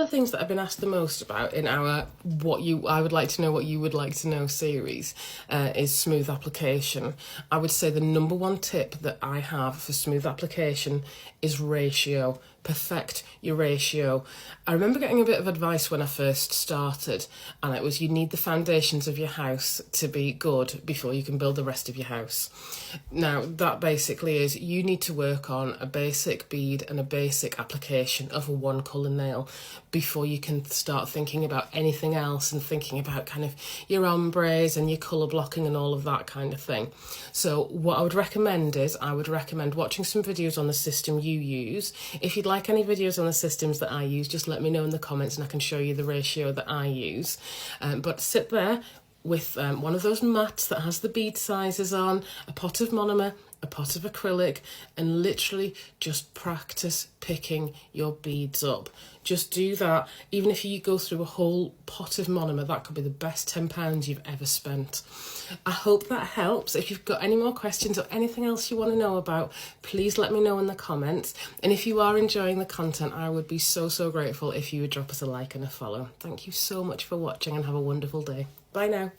the things that I've been asked the most about in our I would like to know what you would like to know series is smooth application. I would say the number one tip that I have for smooth application is ratio. Perfect your ratio. I remember getting a bit of advice when I first started, and it was you need the foundations of your house to be good before you can build the rest of your house. Now, that basically is you need to work on a basic bead and a basic application of a one colour nail before you can start thinking about anything else and thinking about kind of your ombres and your colour blocking and all of that kind of thing. So what I would recommend is I would recommend watching some videos on the system you use. If you'd like any videos on the systems that I use, just let me know in the comments and I can show you the ratio that I use. But sit there with one of those mats that has the bead sizes on, a pot of monomer, a pot of acrylic, and literally just practice picking your beads up. Just do that. Even if you go through a whole pot of monomer, that could be the best £10 you've ever spent. I hope that helps. If you've got any more questions or anything else you want to know about, please let me know in the comments. And if you are enjoying the content, I would be so grateful if you would drop us a like and a follow. Thank you so much for watching and have a wonderful day. Bye now.